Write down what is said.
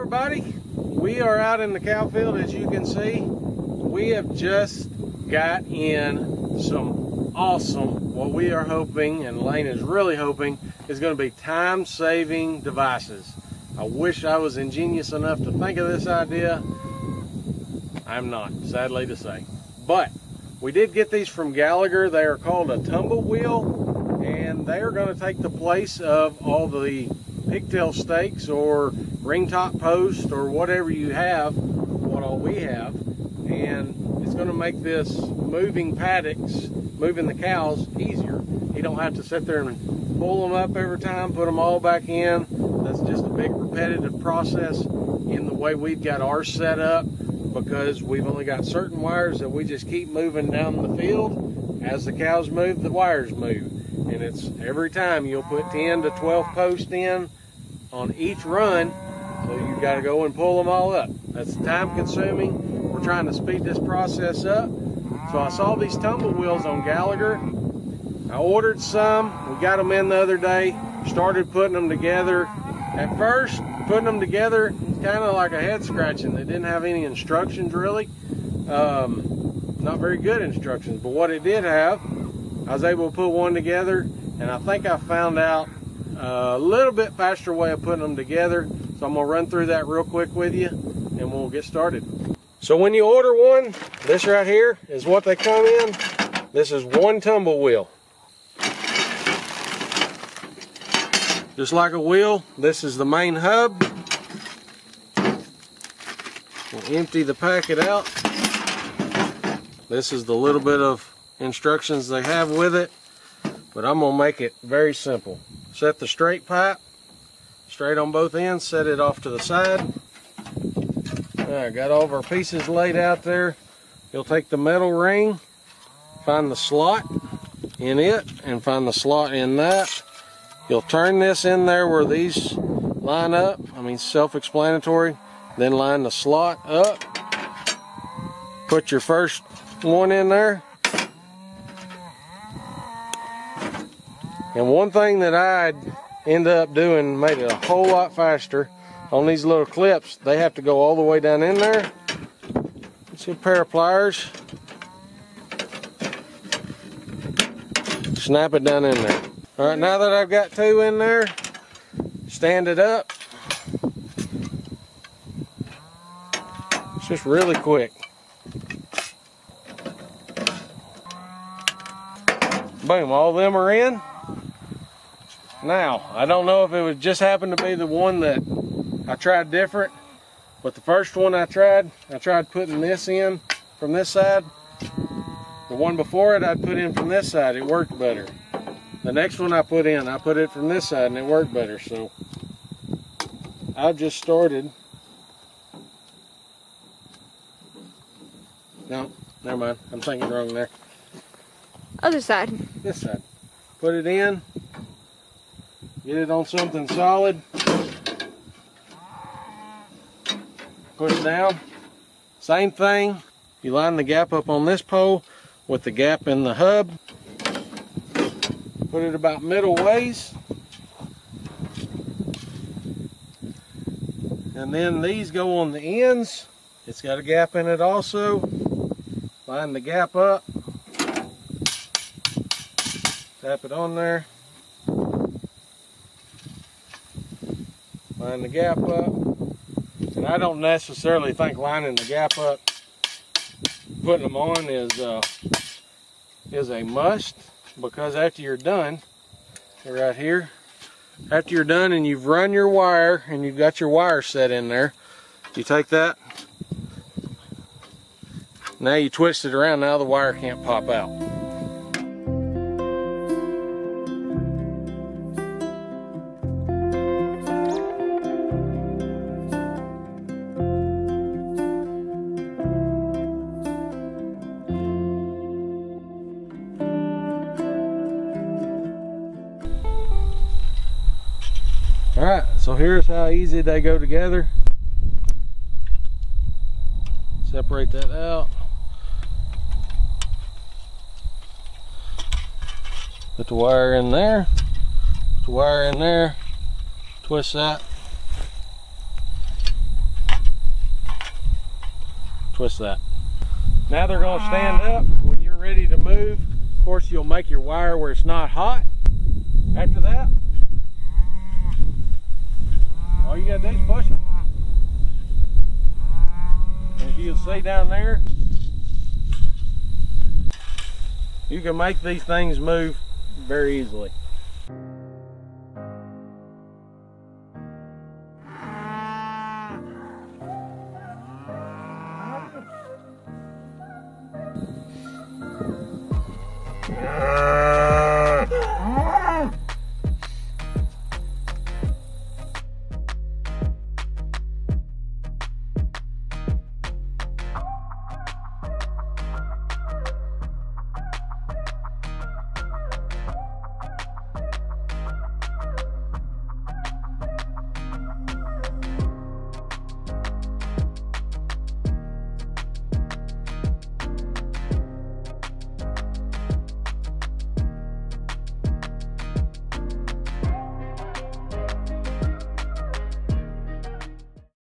everybody, we are out in the cow field. As you can see, we have just got in some awesome, what we are hoping, and Lane is really hoping, is going to be time-saving devices. I wish I was ingenious enough to think of this idea. I'm not, sadly to say. But we did get these from Gallagher. They are called a tumble wheel, and they are going to take the place of all the pigtail stakes or ring top post or whatever you have, what all we have, and it's going to make this moving paddocks, moving the cows, easier. You don't have to sit there and pull them up every time, put them all back in. That's just a big repetitive process in the way we've got ours set up, because we've only got certain wires that we just keep moving down the field. As the cows move, the wires move. And it's every time you'll put 10 to 12 posts in on each run, so you've got to go and pull them all up. That's time consuming. We're trying to speed this process up. So I saw these tumble wheels on Gallagher. I ordered some. We got them in the other day, started putting them together. At first, putting them together, kind of like a head scratching. They didn't have any instructions really. Not very good instructions, but what it did have, I was able to put one together, and I think I found out a little bit faster way of putting them together. So I'm gonna run through that real quick with you, and we'll get started. So when you order one, this right here is what they come in. This is one tumble wheel. Just like a wheel, this is the main hub. We'll empty the packet out. This is the little bit of instructions they have with it, but I'm gonna make it very simple. Set the straight pipe straight on both ends, set it off to the side. Alright, got all of our pieces laid out there. You'll take the metal ring, find the slot in it, and find the slot in that. You'll turn this in there where these line up. I mean, self-explanatory. Then line the slot up. Put your first one in there. And one thing that I'd end up doing made it a whole lot faster on these little clips. They have to go all the way down in there. Let's get a pair of pliers. Snap it down in there. All right, now that I've got two in there, stand it up. It's just really quick. Boom, all of them are in. Now, I don't know if it would just happen to be the one that I tried different, but the first one I tried putting this in from this side. The one before it I'd put in from this side, it worked better. The next one I put it from this side and it worked better. So I've just started. No, never mind. I'm thinking wrong there. Other side. This side. Put it in. Get it on something solid. Push down. Same thing. You line the gap up on this pole with the gap in the hub. Put it about middle ways. And then these go on the ends. It's got a gap in it also. Line the gap up. Tap it on there. Line the gap up. And I don't necessarily think lining the gap up, putting them on is a must, because after you're done, right here, after you're done and you've run your wire and you've got your wire set in there, you take that, now you twist it around, now the wire can't pop out. Alright, so here's how easy they go together. Separate that out. Put the wire in there. Put the wire in there. Twist that. twist that. Now they're going to stand up. When you're ready to move, of course, you'll make your wire where it's not hot. After that, all you gotta do is push them. And as you can see down there, you can make these things move very easily.